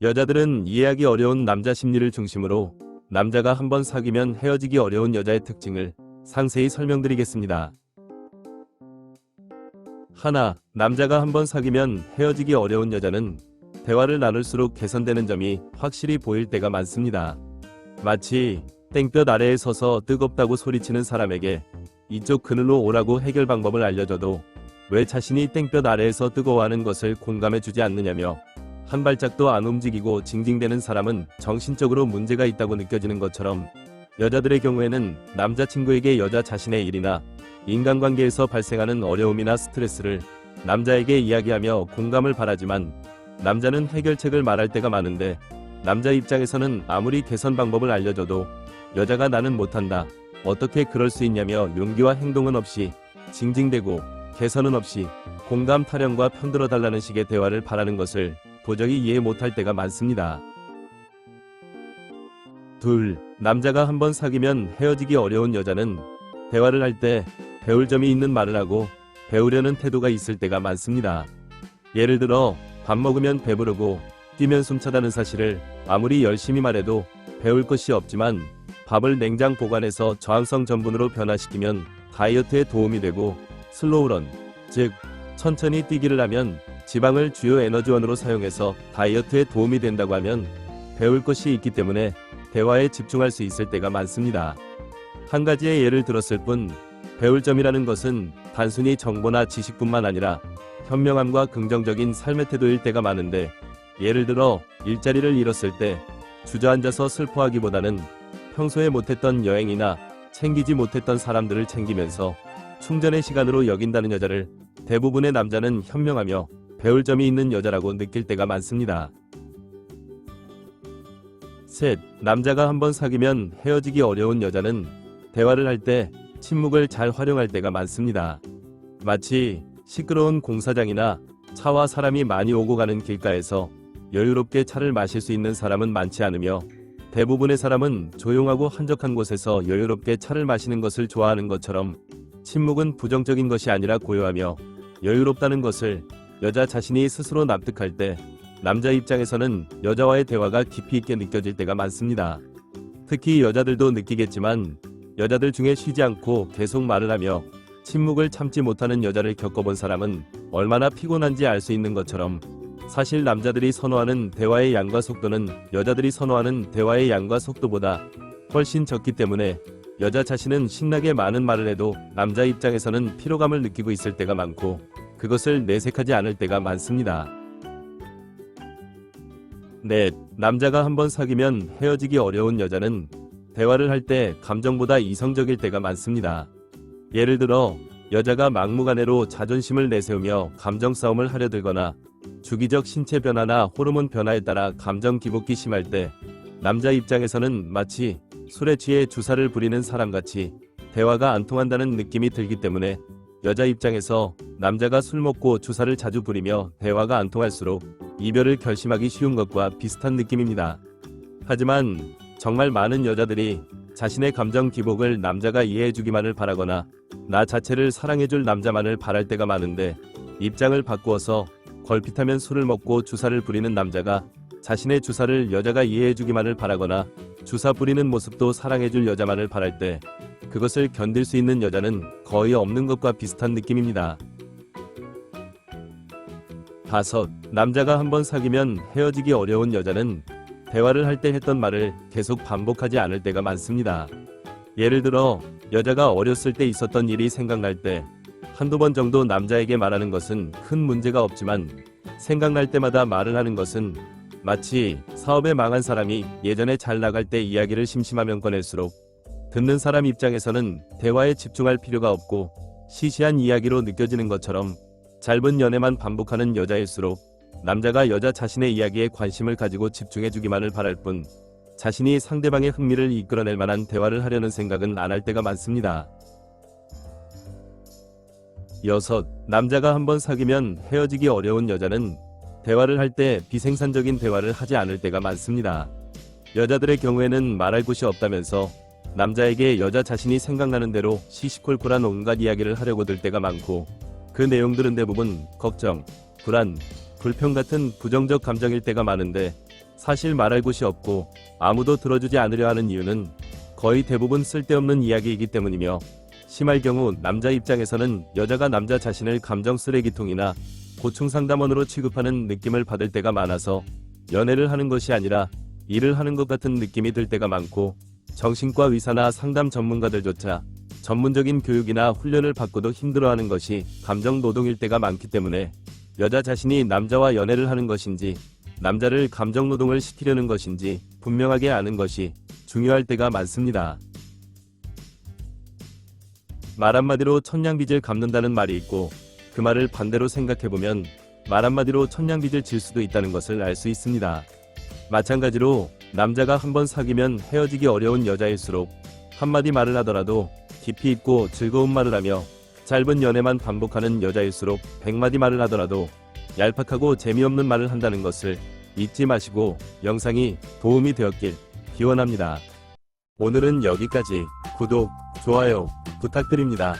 여자들은 이해하기 어려운 남자 심리를 중심으로 남자가 한번 사귀면 헤어지기 어려운 여자의 특징을 상세히 설명드리겠습니다. 하나, 남자가 한번 사귀면 헤어지기 어려운 여자는 대화를 나눌수록 개선되는 점이 확실히 보일 때가 많습니다. 마치 땡볕 아래에 서서 뜨겁다고 소리치는 사람에게 이쪽 그늘로 오라고 해결 방법을 알려줘도 왜 자신이 땡볕 아래에서 뜨거워하는 것을 공감해주지 않느냐며 한 발짝도 안 움직이고 징징대는 사람은 정신적으로 문제가 있다고 느껴지는 것처럼, 여자들의 경우에는 남자친구에게 여자 자신의 일이나 인간관계에서 발생하는 어려움이나 스트레스를 남자에게 이야기하며 공감을 바라지만 남자는 해결책을 말할 때가 많은데, 남자 입장에서는 아무리 개선 방법을 알려줘도 여자가 나는 못한다, 어떻게 그럴 수 있냐며 용기와 행동은 없이 징징대고 개선은 없이 공감 타령과 편들어 달라는 식의 대화를 바라는 것을 도저히 이해 못할 때가 많습니다. 둘, 남자가 한번 사귀면 헤어지기 어려운 여자는 대화를 할 때 배울 점이 있는 말을 하고 배우려는 태도가 있을 때가 많습니다. 예를 들어 밥 먹으면 배부르고 뛰면 숨차다는 사실을 아무리 열심히 말해도 배울 것이 없지만, 밥을 냉장 보관해서 저항성 전분으로 변화시키면 다이어트에 도움이 되고, 슬로우런, 즉 천천히 뛰기를 하면 지방을 주요 에너지원으로 사용해서 다이어트에 도움이 된다고 하면 배울 것이 있기 때문에 대화에 집중할 수 있을 때가 많습니다. 한 가지의 예를 들었을 뿐, 배울 점이라는 것은 단순히 정보나 지식뿐만 아니라 현명함과 긍정적인 삶의 태도일 때가 많은데, 예를 들어 일자리를 잃었을 때 주저앉아서 슬퍼하기보다는 평소에 못했던 여행이나 챙기지 못했던 사람들을 챙기면서 충전의 시간으로 여긴다는 여자를 대부분의 남자는 현명하며 배울 점이 있는 여자라고 느낄 때가 많습니다. 셋, 남자가 한번 사귀면 헤어지기 어려운 여자는 대화를 할 때 침묵을 잘 활용할 때가 많습니다. 마치 시끄러운 공사장이나 차와 사람이 많이 오고 가는 길가에서 여유롭게 차를 마실 수 있는 사람은 많지 않으며, 대부분의 사람은 조용하고 한적한 곳에서 여유롭게 차를 마시는 것을 좋아하는 것처럼, 침묵은 부정적인 것이 아니라 고요하며 여유롭다는 것을 여자 자신이 스스로 납득할 때 남자 입장에서는 여자와의 대화가 깊이 있게 느껴질 때가 많습니다. 특히 여자들도 느끼겠지만, 여자들 중에 쉬지 않고 계속 말을 하며 침묵을 참지 못하는 여자를 겪어본 사람은 얼마나 피곤한지 알 수 있는 것처럼, 사실 남자들이 선호하는 대화의 양과 속도는 여자들이 선호하는 대화의 양과 속도보다 훨씬 적기 때문에 여자 자신은 신나게 많은 말을 해도 남자 입장에서는 피로감을 느끼고 있을 때가 많고, 그것을 내색하지 않을 때가 많습니다. 넷, 남자가 한번 사귀면 헤어지기 어려운 여자는 대화를 할 때 감정보다 이성적일 때가 많습니다. 예를 들어 여자가 막무가내로 자존심을 내세우며 감정 싸움을 하려 들거나 주기적 신체 변화나 호르몬 변화에 따라 감정 기복이 심할 때 남자 입장에서는 마치 술에 취해 주사를 부리는 사람같이 대화가 안 통한다는 느낌이 들기 때문에, 여자 입장에서 남자가 술 먹고 주사를 자주 부리며 대화가 안 통할수록 이별을 결심하기 쉬운 것과 비슷한 느낌입니다. 하지만 정말 많은 여자들이 자신의 감정 기복을 남자가 이해해주기만을 바라거나 나 자체를 사랑해줄 남자만을 바랄 때가 많은데, 입장을 바꾸어서 걸핏하면 술을 먹고 주사를 부리는 남자가 자신의 주사를 여자가 이해해주기만을 바라거나 주사 부리는 모습도 사랑해줄 여자만을 바랄 때 그것을 견딜 수 있는 여자는 거의 없는 것과 비슷한 느낌입니다. 다섯, 남자가 한번 사귀면 헤어지기 어려운 여자는 대화를 할 때 했던 말을 계속 반복하지 않을 때가 많습니다. 예를 들어 여자가 어렸을 때 있었던 일이 생각날 때 한두 번 정도 남자에게 말하는 것은 큰 문제가 없지만, 생각날 때마다 말을 하는 것은 마치 사업에 망한 사람이 예전에 잘 나갈 때 이야기를 심심하면 꺼낼수록 듣는 사람 입장에서는 대화에 집중할 필요가 없고 시시한 이야기로 느껴지는 것처럼, 짧은 연애만 반복하는 여자일수록 남자가 여자 자신의 이야기에 관심을 가지고 집중해주기만을 바랄 뿐 자신이 상대방의 흥미를 이끌어낼 만한 대화를 하려는 생각은 안 할 때가 많습니다. 여섯, 남자가 한번 사귀면 헤어지기 어려운 여자는 대화를 할 때 비생산적인 대화를 하지 않을 때가 많습니다. 여자들의 경우에는 말할 곳이 없다면서 남자에게 여자 자신이 생각나는 대로 시시콜콜한 온갖 이야기를 하려고 들 때가 많고, 그 내용들은 대부분 걱정, 불안, 불평 같은 부정적 감정일 때가 많은데, 사실 말할 곳이 없고 아무도 들어주지 않으려 하는 이유는 거의 대부분 쓸데없는 이야기이기 때문이며, 심할 경우 남자 입장에서는 여자가 남자 자신을 감정 쓰레기통이나 고충 상담원으로 취급하는 느낌을 받을 때가 많아서 연애를 하는 것이 아니라 일을 하는 것 같은 느낌이 들 때가 많고, 정신과 의사나 상담 전문가들조차 전문적인 교육이나 훈련을 받고도 힘들어하는 것이 감정 노동일 때가 많기 때문에, 여자 자신이 남자와 연애를 하는 것인지 남자를 감정 노동을 시키려는 것인지 분명하게 아는 것이 중요할 때가 많습니다. 말 한마디로 천냥빚을 갚는다는 말이 있고, 그 말을 반대로 생각해보면 말 한마디로 천냥빚을 질 수도 있다는 것을 알 수 있습니다. 마찬가지로 남자가 한번 사귀면 헤어지기 어려운 여자일수록 한마디 말을 하더라도 깊이 있고 즐거운 말을 하며, 짧은 연애만 반복하는 여자일수록 100마디 말을 하더라도 얄팍하고 재미없는 말을 한다는 것을 잊지 마시고 영상이 도움이 되었길 기원합니다. 오늘은 여기까지. 구독, 좋아요 부탁드립니다.